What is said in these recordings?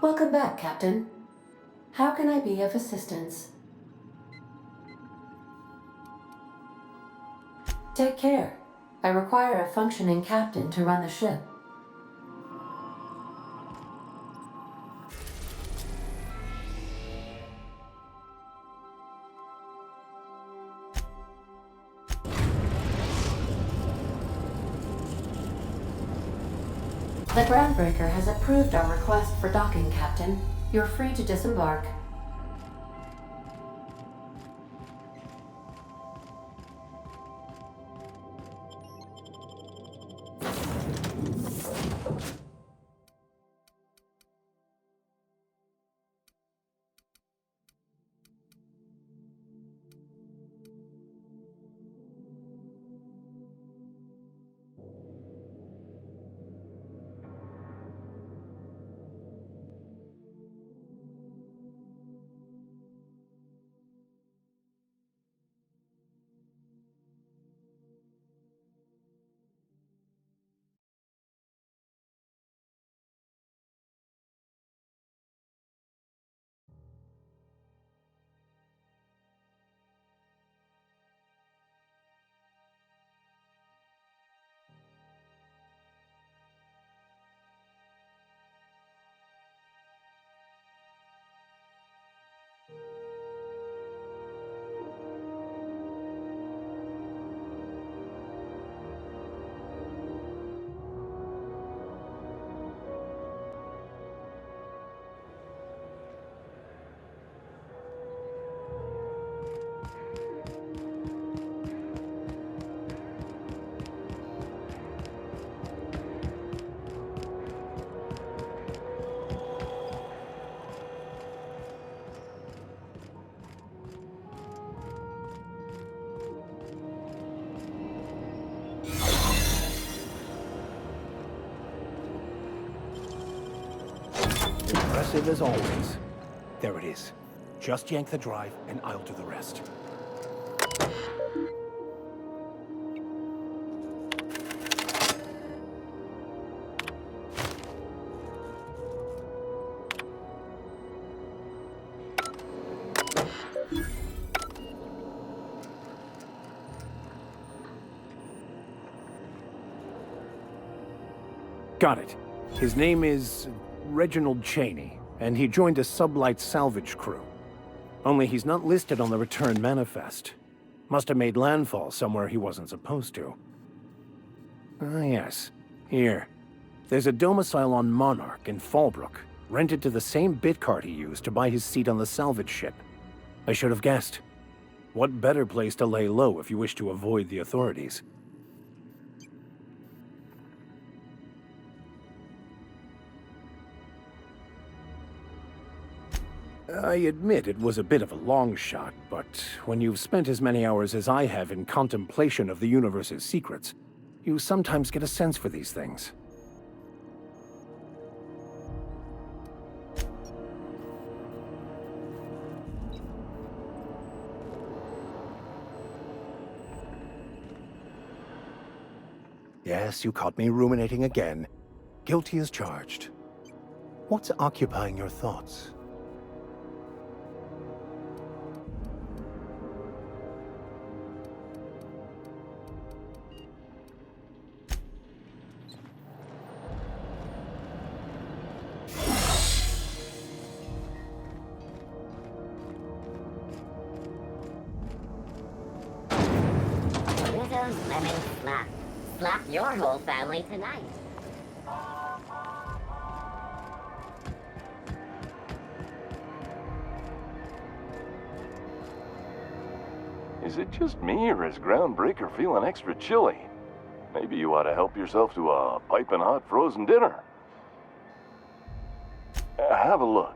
Welcome back, Captain. How can I be of assistance? Take care. I require a functioning captain to run the ship. The groundbreaker has approved our request for docking, Captain. You're free to disembark. Impressive as always. There it is. Just yank the drive and I'll do the rest. Got it. His name is Reginald Cheney, and he joined a sublight salvage crew. Only he's not listed on the return manifest. Must have made landfall somewhere he wasn't supposed to. Ah, yes. Here. There's a domicile on Monarch in Fallbrook, rented to the same bit card he used to buy his seat on the salvage ship. I should have guessed. What better place to lay low if you wish to avoid the authorities? I admit it was a bit of a long shot, but when you've spent as many hours as I have in contemplation of the universe's secrets, you sometimes get a sense for these things. Yes, you caught me ruminating again. Guilty as charged. What's occupying your thoughts? Lemon slap. Slap your whole family tonight. Is it just me, or is Groundbreaker feeling extra chilly? Maybe you ought to help yourself to a piping hot frozen dinner. Have a look.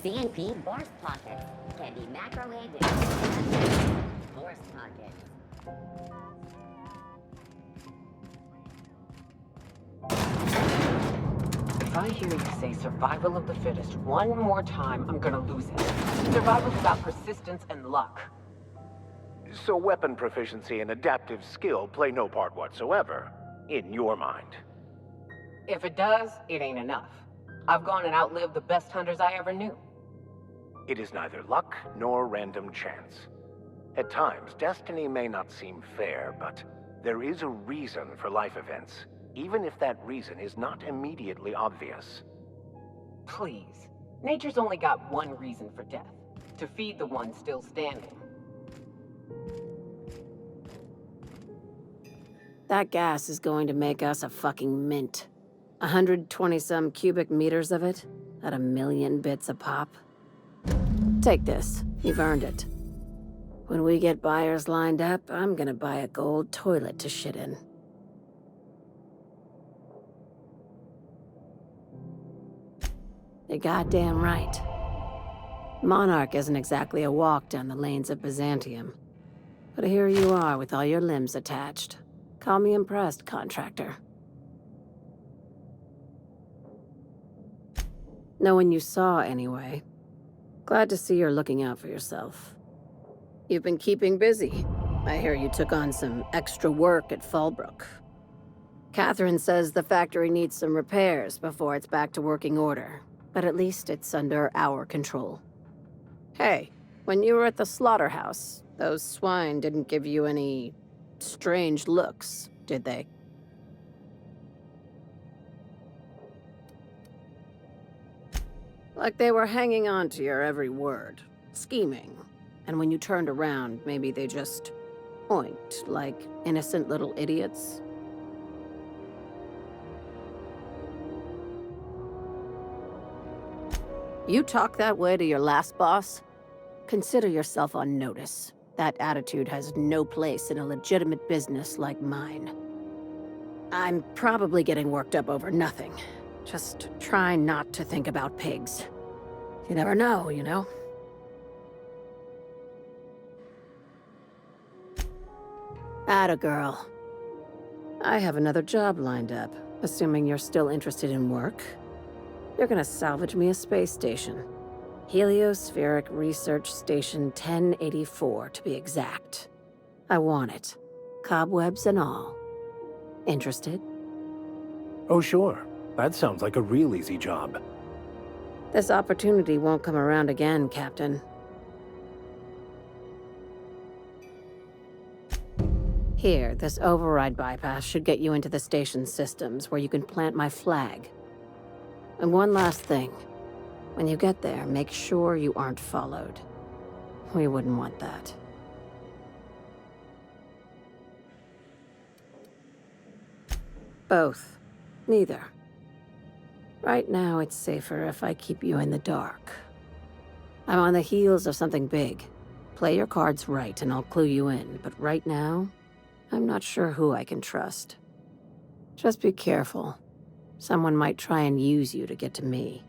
CNP force pockets can be macrowaved into force pockets. If I hear you say survival of the fittest one more time, I'm gonna lose it. Survival's about persistence and luck. So weapon proficiency and adaptive skill play no part whatsoever, in your mind. If it does, it ain't enough. I've gone and outlived the best hunters I ever knew. It is neither luck nor random chance. At times, destiny may not seem fair, but there is a reason for life events, even if that reason is not immediately obvious. Please. Nature's only got one reason for death. To feed the one still standing. That gas is going to make us a fucking mint. 120-some cubic meters of it, at 1,000,000 bits a pop. Take this. You've earned it. When we get buyers lined up, I'm gonna buy a gold toilet to shit in. You're goddamn right. Monarch isn't exactly a walk down the lanes of Byzantium. But here you are with all your limbs attached. Call me impressed, contractor. No one you saw, anyway. Glad to see you're looking out for yourself. You've been keeping busy. I hear you took on some extra work at Fallbrook. Catherine says the factory needs some repairs before it's back to working order, but at least it's under our control. Hey, when you were at the slaughterhouse, those swine didn't give you any strange looks, did they? Like they were hanging on to your every word, scheming. And when you turned around, maybe they just oinked like innocent little idiots. You talk that way to your last boss? Consider yourself on notice. That attitude has no place in a legitimate business like mine. I'm probably getting worked up over nothing. Just try not to think about pigs. You never know, you know? Atta girl. I have another job lined up, assuming you're still interested in work. You're gonna salvage me a space station. Heliospheric Research Station 1084, to be exact. I want it. Cobwebs and all. Interested? Oh, sure. That sounds like a real easy job. This opportunity won't come around again, Captain. Here, this override bypass should get you into the station's systems where you can plant my flag. And one last thing. When you get there, make sure you aren't followed. We wouldn't want that. Both. Neither. Right now, it's safer if I keep you in the dark. I'm on the heels of something big. Play your cards right and I'll clue you in, but right now, I'm not sure who I can trust. Just be careful. Someone might try and use you to get to me.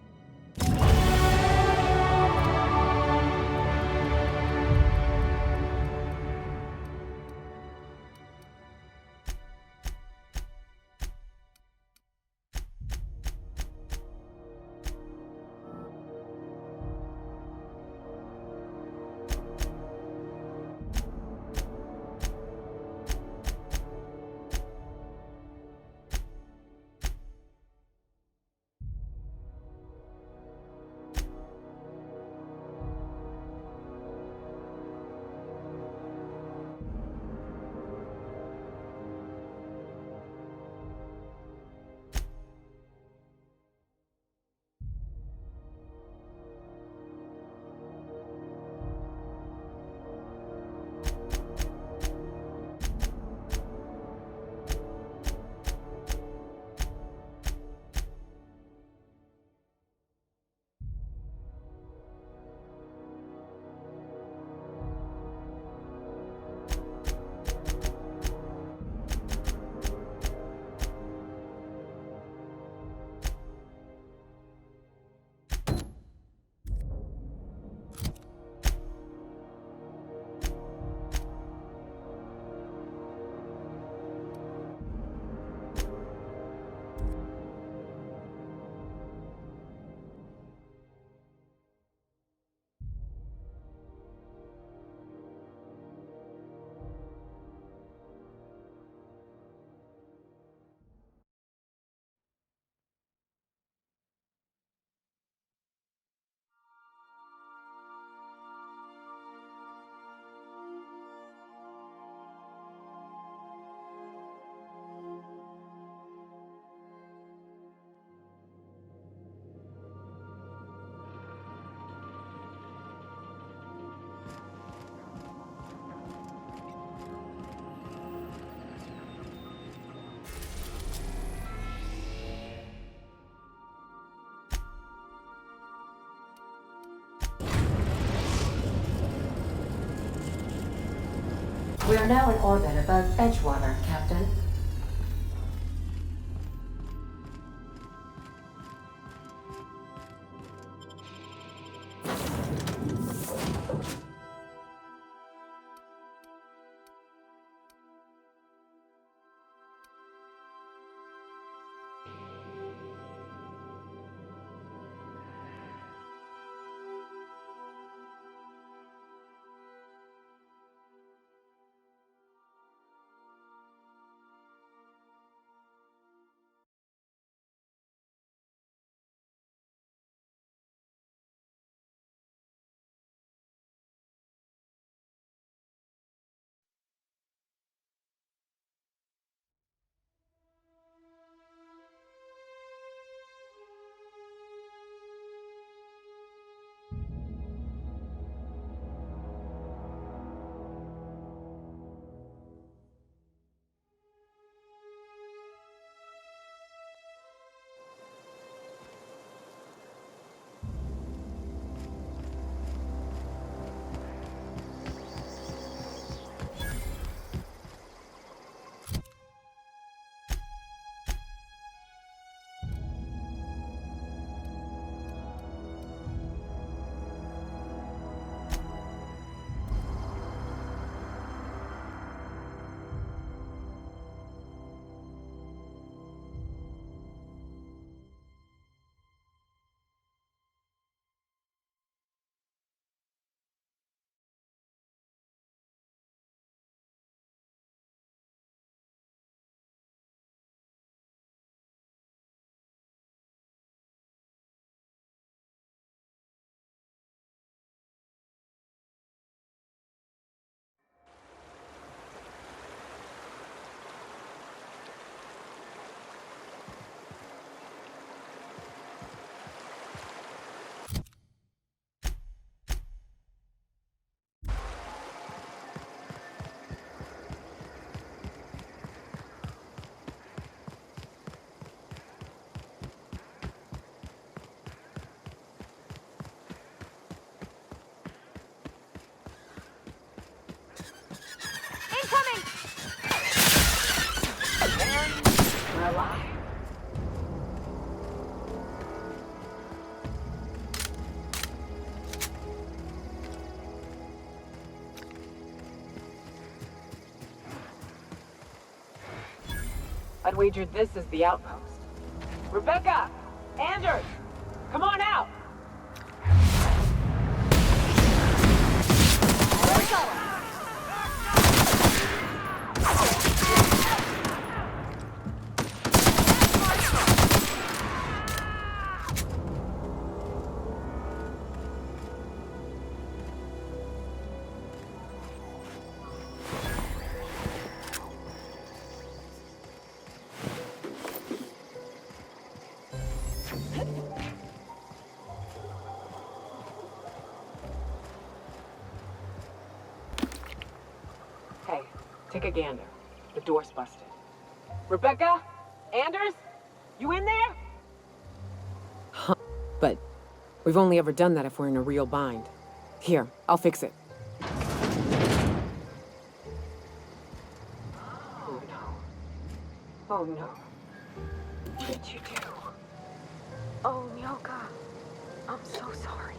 are now in orbit above Edgewater, Captain. We're alive. I'd wager this is the outpost. Rebecca! Anders! Come on out! Hey, take a gander. The door's busted. Rebecca? Anders? You in there? Huh. But we've only ever done that if we're in a real bind. Here, I'll fix it. Oh no. Oh no. What did you do? Oh, Nyoka. I'm so sorry.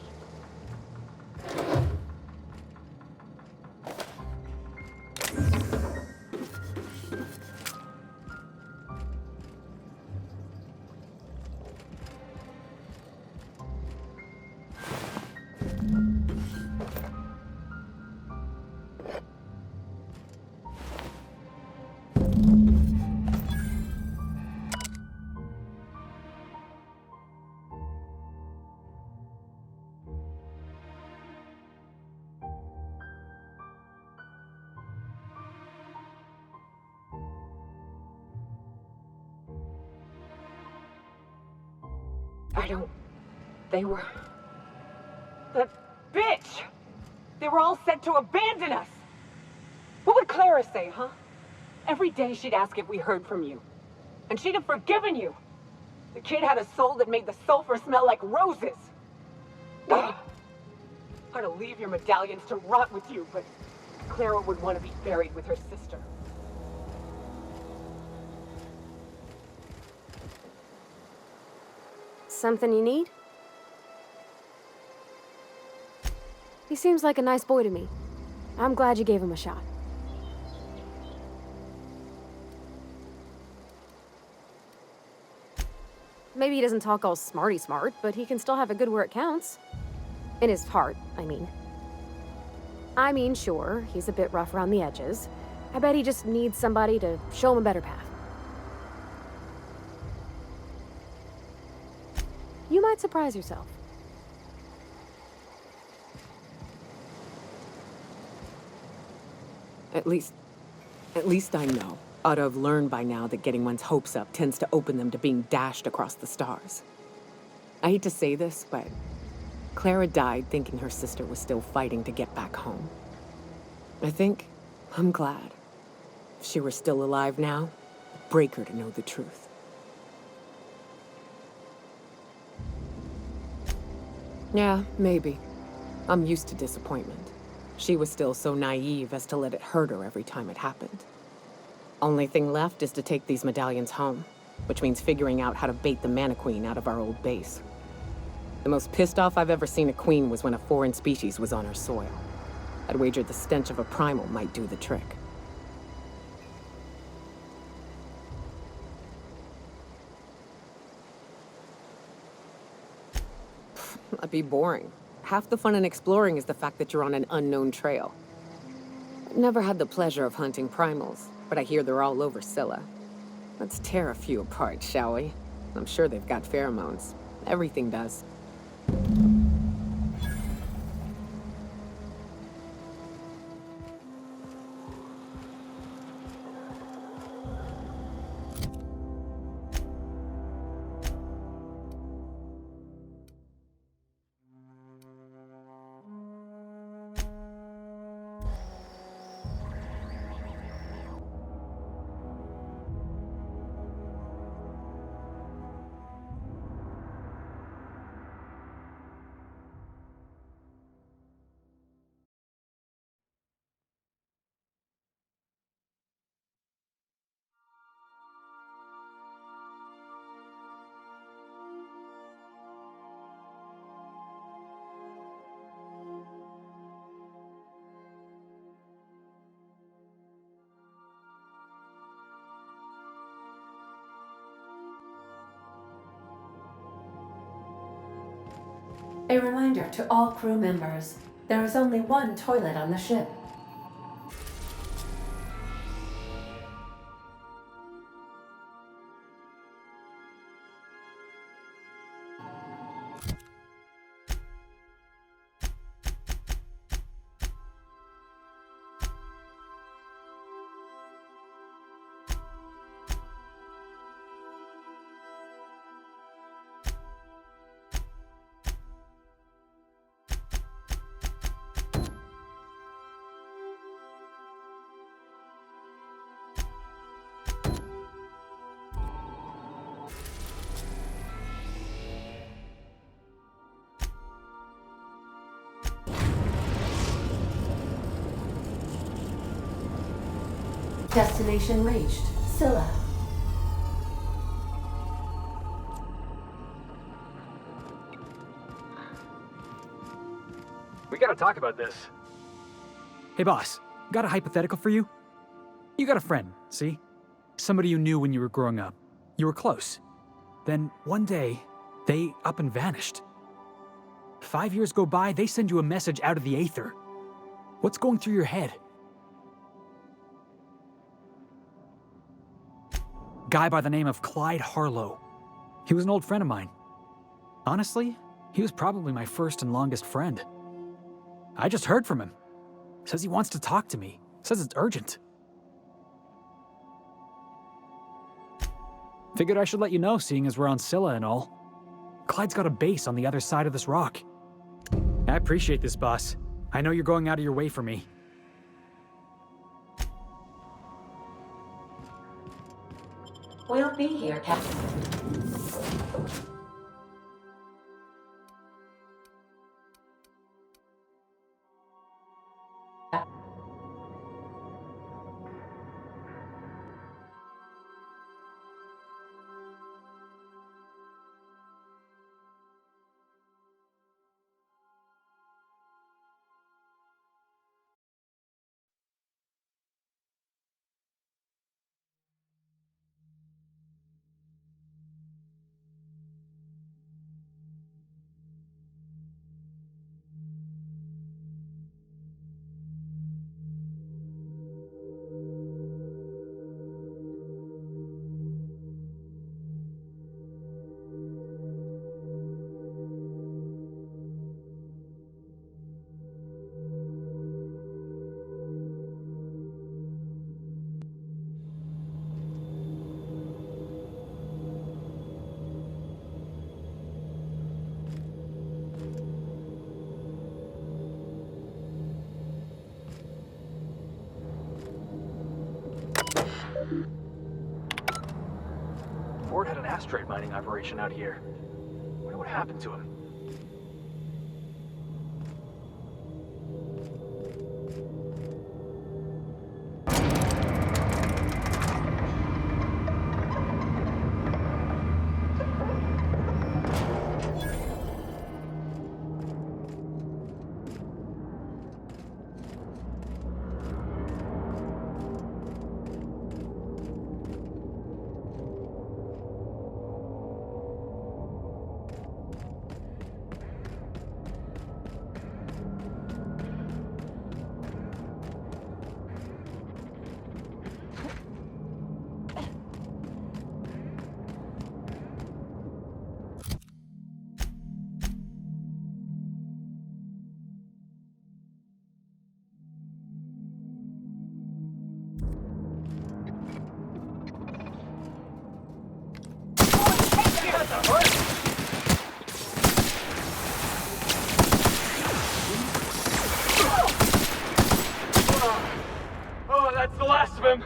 They were... That bitch! They were all set to abandon us! What would Clara say, huh? Every day she'd ask if we heard from you. And she'd have forgiven you! The kid had a soul that made the sulfur smell like roses! Ugh. I'd leave your medallions to rot with you, but Clara would want to be buried with her sister. Something you need? He seems like a nice boy to me. I'm glad you gave him a shot. Maybe he doesn't talk all smarty smart, but he can still have a good where it counts. In his heart, I mean. Sure, he's a bit rough around the edges. I bet he just needs somebody to show him a better path. You might surprise yourself. At least I know. Ought to have learned by now that getting one's hopes up tends to open them to being dashed across the stars. I hate to say this, but Clara died thinking her sister was still fighting to get back home. I'm glad. If she were still alive now, it'd break her to know the truth. Yeah, maybe. I'm used to disappointment. She was still so naive as to let it hurt her every time it happened. Only thing left is to take these medallions home, which means figuring out how to bait the Mana Queen out of our old base. The most pissed off I've ever seen a queen was when a foreign species was on her soil. I'd wager the stench of a primal might do the trick. That'd be boring. Half the fun in exploring is the fact that you're on an unknown trail. I've never had the pleasure of hunting primals, but I hear they're all over Scylla. Let's tear a few apart, shall we? I'm sure they've got pheromones. Everything does. A reminder to all crew members, there is only one toilet on the ship. Destination reached, Scylla. We gotta talk about this. Hey boss, got a hypothetical for you? You got a friend, see? Somebody you knew when you were growing up. You were close. Then one day, they up and vanished. 5 years go by, they send you a message out of the aether. What's going through your head? Guy by the name of Clyde Harlow. He was an old friend of mine. Honestly, he was probably my first and longest friend. I just heard from him. Says he wants to talk to me. Says it's urgent. Figured I should let you know, seeing as we're on Scylla and all. Clyde's got a base on the other side of this rock. I appreciate this, boss. I know you're going out of your way for me. We'll be here, Captain. Ford had an asteroid mining operation out here. Wonder what happened to him. Oh, that's the last of him.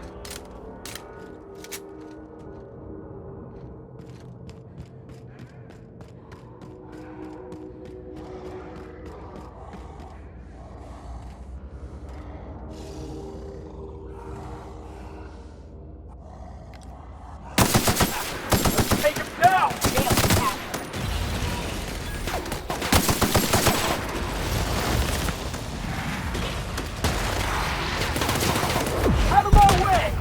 Let's take him down! Out of my way!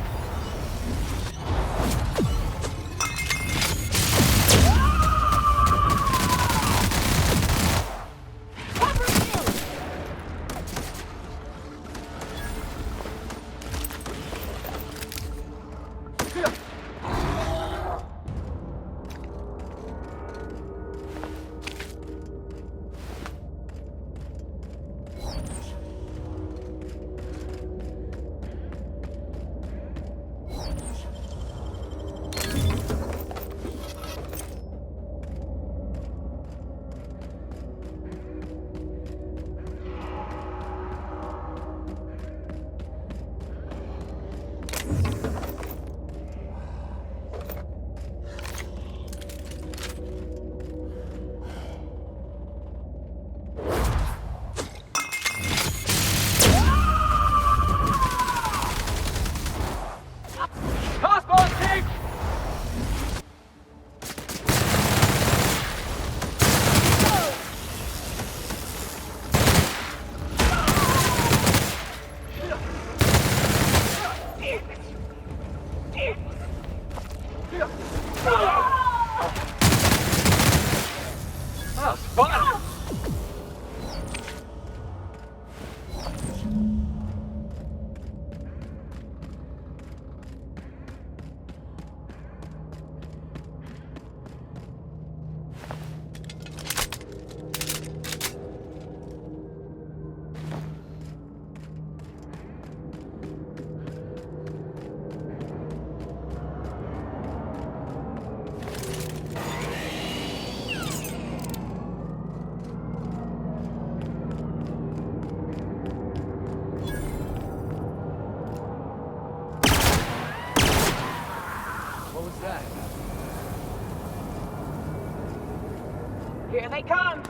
Here they come!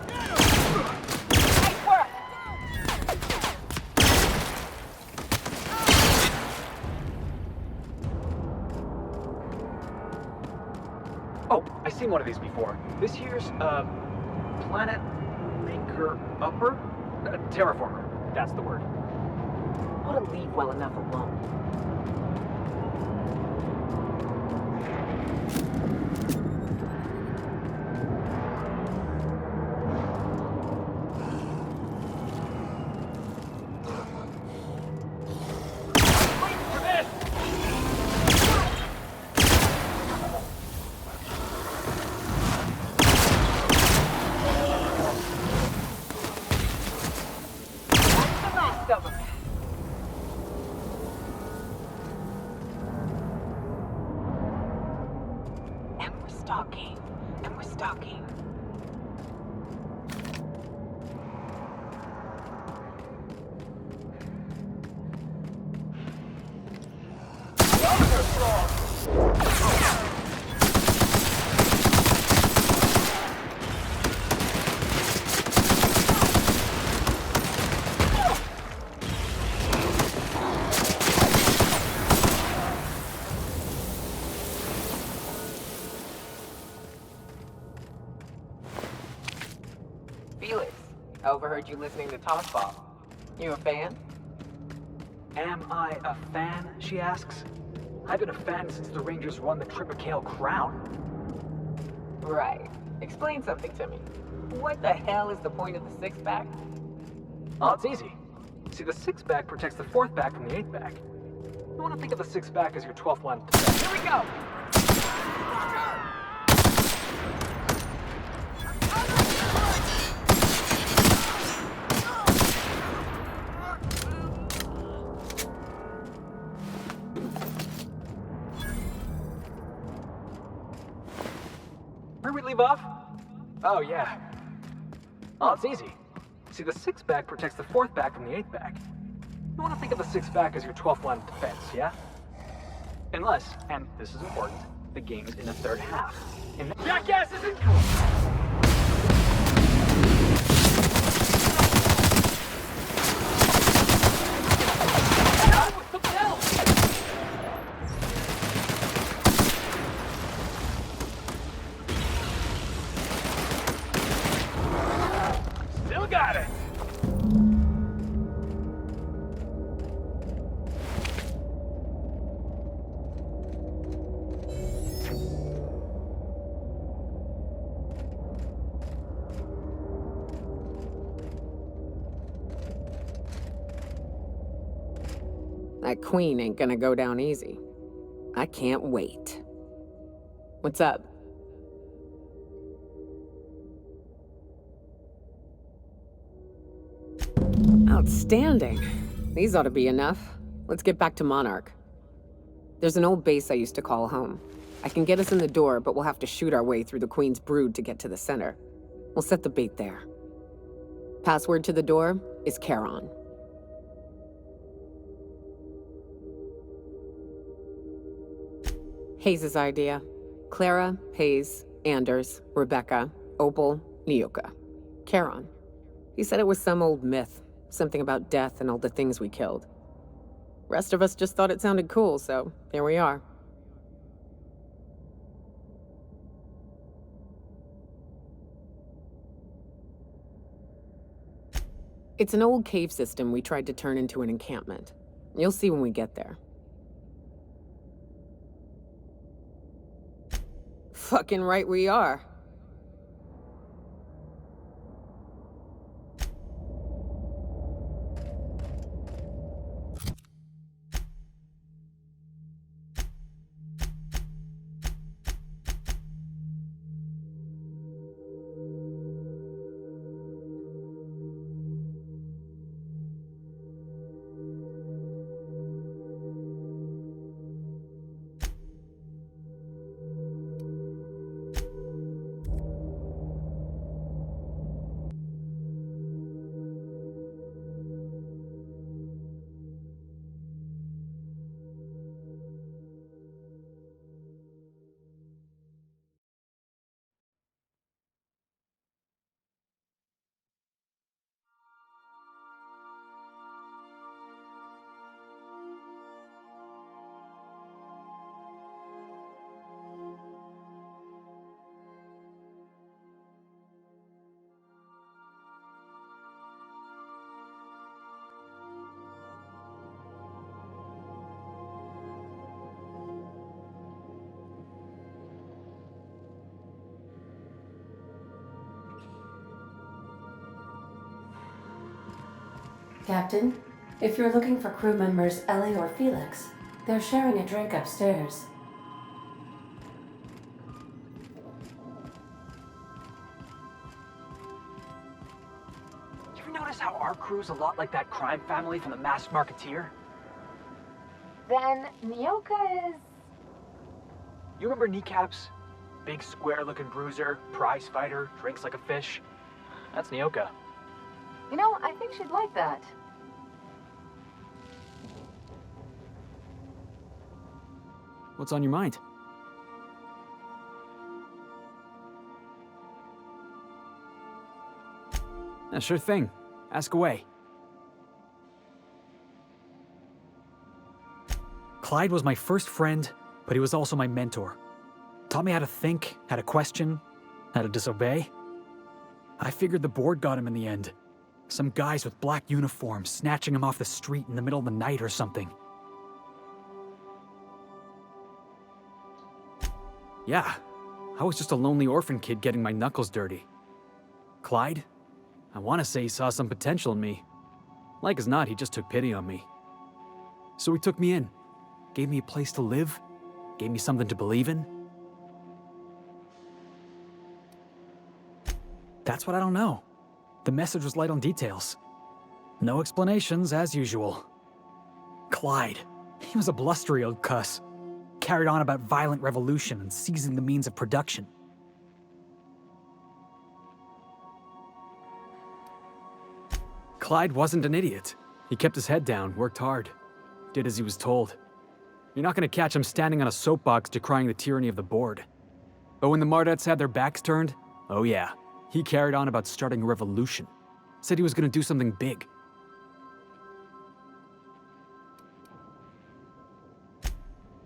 Nice work! Oh, I've seen one of these before. This here's, planet maker upper? Terraformer. That's the word. Ought to leave well enough alone. And we're stalking. Felix, I overheard you listening to Talk Ball. You a fan? Am I a fan, she asks. I've been a fan since the Rangers won the Tripicale Crown. Right. Explain something to me. What the hell is the point of the six-pack? Oh, it's easy. See, the six-back protects the fourth back from the eighth back. You want to think of the six-back as your 12th one. Here we go! Where we leave off? Oh, yeah. Oh, it's easy. See, the six-back protects the fourth back from the eighth back. You want to think of the six-back as your 12th line of defense, yeah? Unless, and this is important, the game is in the third half. And jackass isn't cool! Still got it! That queen ain't gonna go down easy. I can't wait. What's up? Outstanding. These ought to be enough. Let's get back to Monarch. There's an old base I used to call home. I can get us in the door, but we'll have to shoot our way through the Queen's brood to get to the center. We'll set the bait there. Password to the door is Charon. Hayes' idea. Clara, Hayes, Anders, Rebecca, Opal, Nyoka. Charon. He said it was some old myth. Something about death and all the things we killed. Rest of us just thought it sounded cool, so here we are. It's an old cave system we tried to turn into an encampment. You'll see when we get there. Fucking right we are. Captain, if you're looking for crew members Ellie or Felix, they're sharing a drink upstairs. You ever notice how our crew's a lot like that crime family from The Masked Marketeer? Then Nyoka is... You remember Kneecaps? Big square-looking bruiser, prize fighter, drinks like a fish. That's Nyoka. You know, I think she'd like that. What's on your mind? Sure thing. Ask away. Clyde was my first friend, but he was also my mentor. Taught me how to think, how to question, how to disobey. I figured the board got him in the end. Some guys with black uniforms snatching him off the street in the middle of the night or something. Yeah, I was just a lonely orphan kid getting my knuckles dirty. Clyde? I want to say he saw some potential in me. Like as not, he just took pity on me. So he took me in, gave me a place to live, gave me something to believe in. That's what I don't know. The message was light on details. No explanations, as usual. Clyde, he was a blustery old cuss. Carried on about violent revolution and seizing the means of production. Clyde wasn't an idiot. He kept his head down, worked hard, did as he was told. You're not gonna catch him standing on a soapbox decrying the tyranny of the board. But when the Mardettes had their backs turned, oh yeah, he carried on about starting a revolution. Said he was gonna do something big.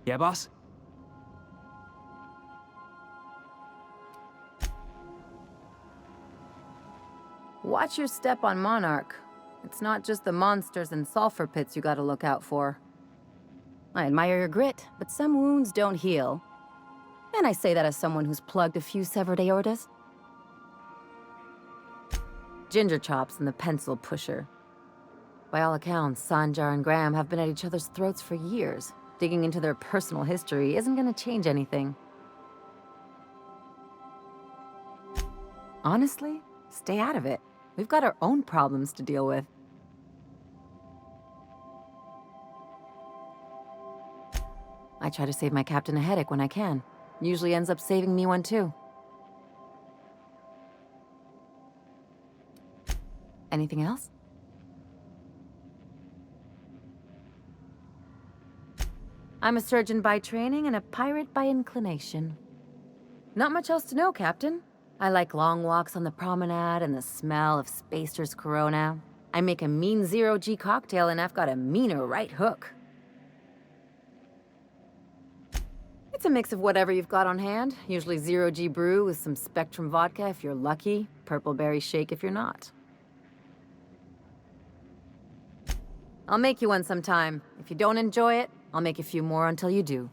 Yeah, boss? Watch your step on Monarch. It's not just the monsters and sulfur pits you gotta look out for. I admire your grit, but some wounds don't heal. And I say that as someone who's plugged a few severed aortas. Ginger Chops and the pencil pusher. By all accounts, Sanjar and Graham have been at each other's throats for years. Digging into their personal history isn't gonna change anything. Honestly, stay out of it. We've got our own problems to deal with. I try to save my captain a headache when I can. Usually ends up saving me one too. Anything else? I'm a surgeon by training and a pirate by inclination. Not much else to know, Captain. I like long walks on the promenade and the smell of Spacer's Corona. I make a mean zero-G cocktail and I've got a meaner right hook. It's a mix of whatever you've got on hand. Usually zero-G brew with some Spectrum vodka if you're lucky, purple berry shake if you're not. I'll make you one sometime. If you don't enjoy it, I'll make a few more until you do.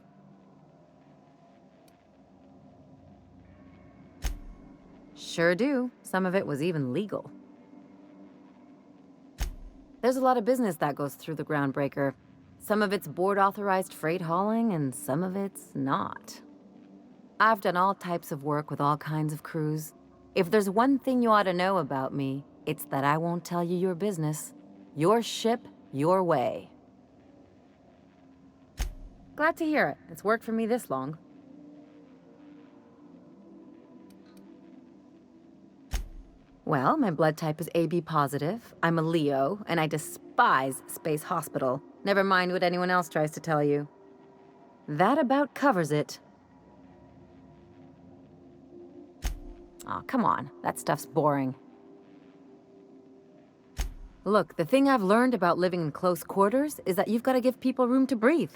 Sure do. Some of it was even legal. There's a lot of business that goes through the Groundbreaker. Some of it's board-authorized freight hauling, and some of it's not. I've done all types of work with all kinds of crews. If there's one thing you ought to know about me, it's that I won't tell you your business. Your ship, your way. Glad to hear it. It's worked for me this long. Well, my blood type is AB positive. I'm a Leo, and I despise Space Hospital. Never mind what anyone else tries to tell you. That about covers it. Aw, come on. That stuff's boring. Look, the thing I've learned about living in close quarters is that you've got to give people room to breathe.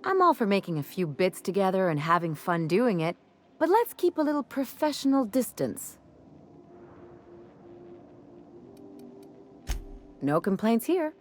I'm all for making a few bits together and having fun doing it, but let's keep a little professional distance. No complaints here.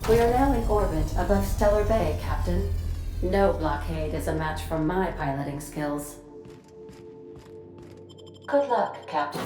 We are now in orbit above Stellar Bay, Captain. No blockade is a match for my piloting skills. Good luck, Captain.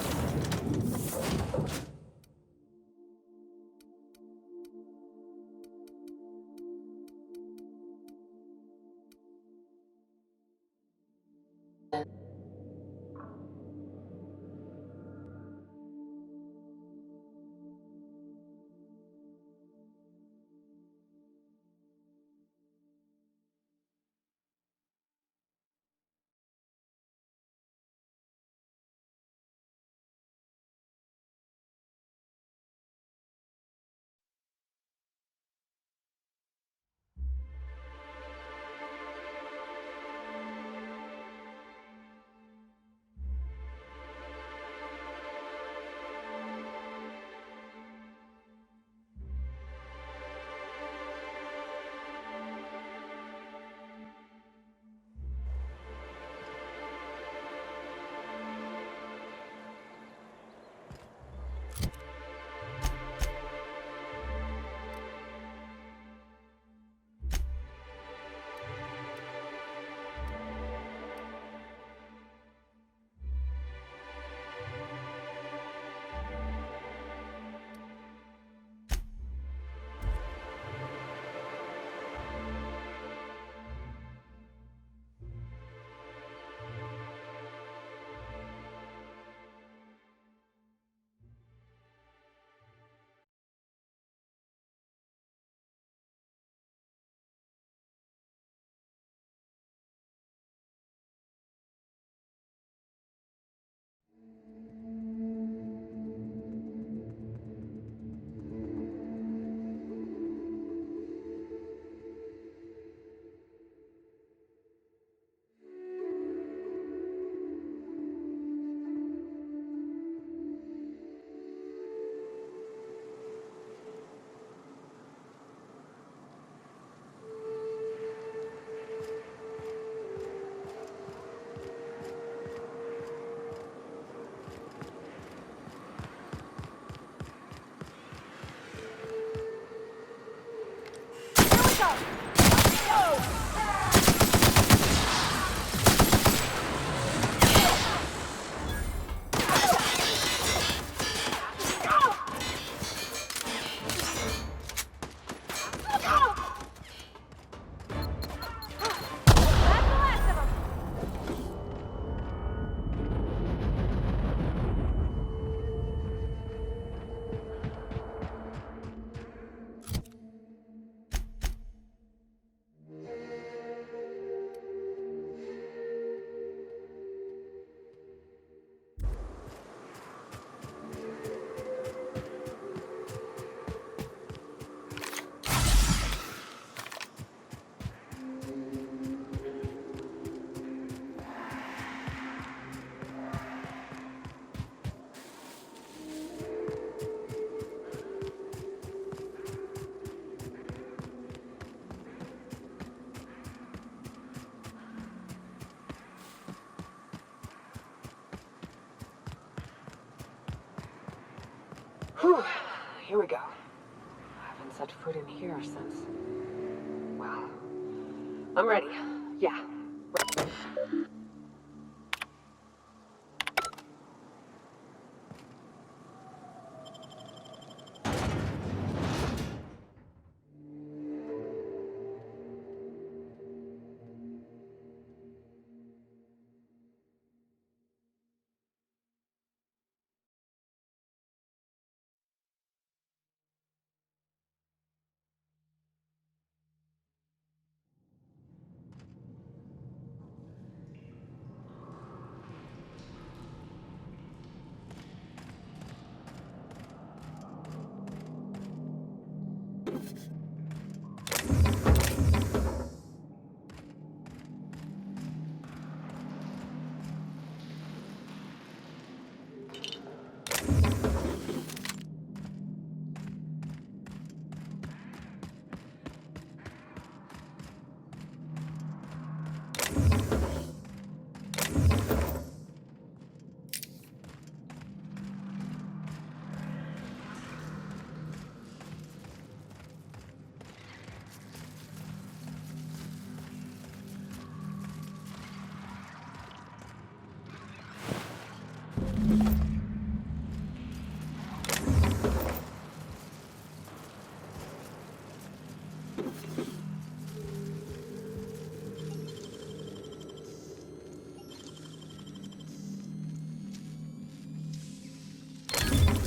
Whew, here we go. I haven't set foot in here since... Well, I'm ready. Yeah.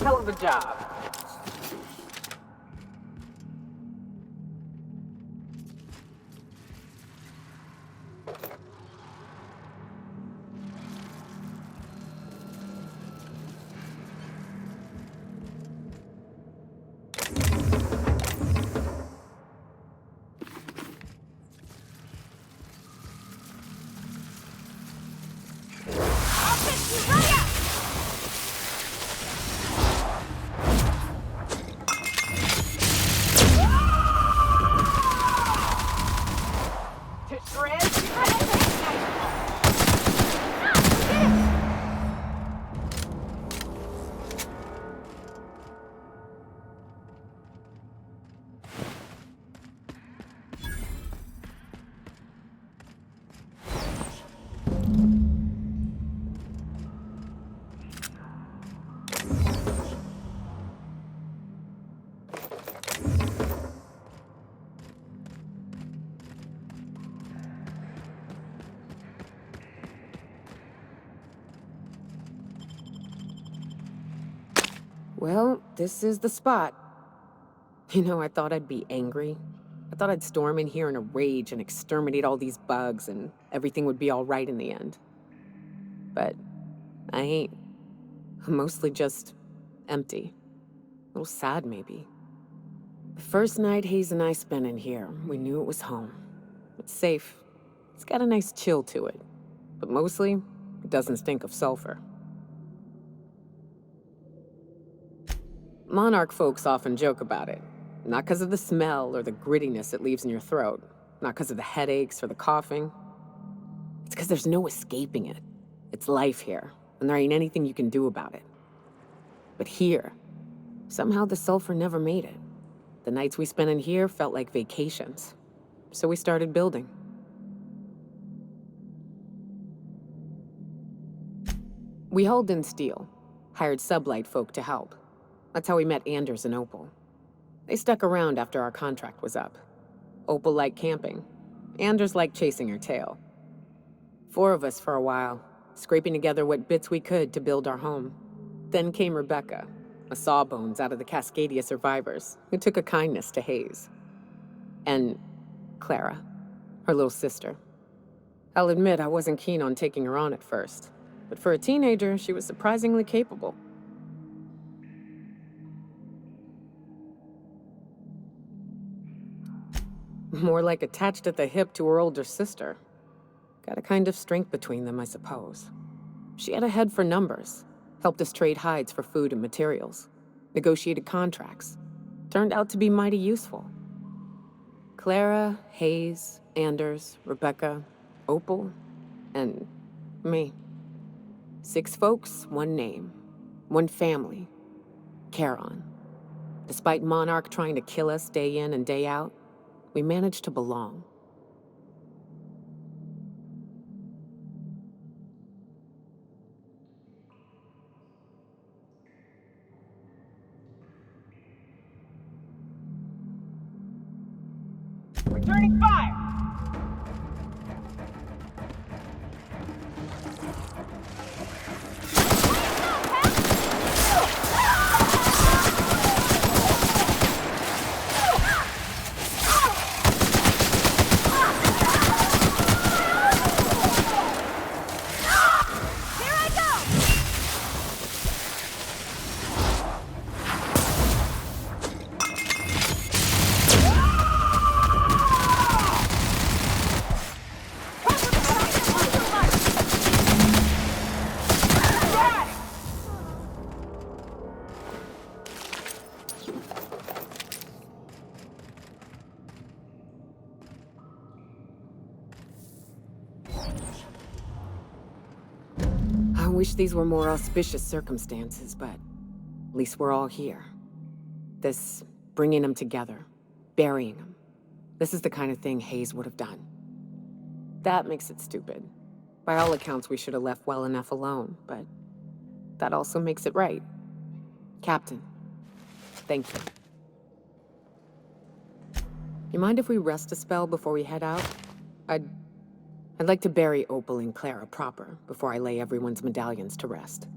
Hell of a job. Well, this is the spot. You know, I thought I'd be angry. I thought I'd storm in here in a rage and exterminate all these bugs and everything would be all right in the end. But I ain't. I'm mostly just empty. A little sad, maybe. The first night Hayes and I spent in here, we knew it was home. It's safe. It's got a nice chill to it. But mostly, it doesn't stink of sulfur. Monarch folks often joke about it. Not because of the smell or the grittiness it leaves in your throat. Not because of the headaches or the coughing. It's because there's no escaping it. It's life here, and there ain't anything you can do about it. But here, somehow the sulfur never made it. The nights we spent in here felt like vacations. so we started building. We hauled in steel, hired sublight folk to help. That's how we met Anders and Opal. They stuck around after our contract was up. Opal liked camping. Anders liked chasing her tail. 4 of us for a while, scraping together what bits we could to build our home. Then came Rebecca, a sawbones out of the Cascadia survivors, who took a kindness to Hayes. And Clara, her little sister. I'll admit I wasn't keen on taking her on at first, but for a teenager, she was surprisingly capable. More like attached at the hip to her older sister. Got a kind of strength between them, I suppose. She had a head for numbers, helped us trade hides for food and materials, negotiated contracts. Turned out to be mighty useful. Clara, Hayes, Anders, Rebecca, Opal, and me. 6 folks, 1 name, 1 family, Charon. Despite Monarch trying to kill us day in and day out, we managed to belong. Returning fire! I wish these were more auspicious circumstances, but at least we're all here. This bringing them together, burying them. This is the kind of thing Hayes would have done. That makes it stupid. By all accounts, we should have left well enough alone, but that also makes it right. Captain, thank you. You mind if we rest a spell before we head out? I'd like to bury Opal and Clara proper before I lay everyone's medallions to rest.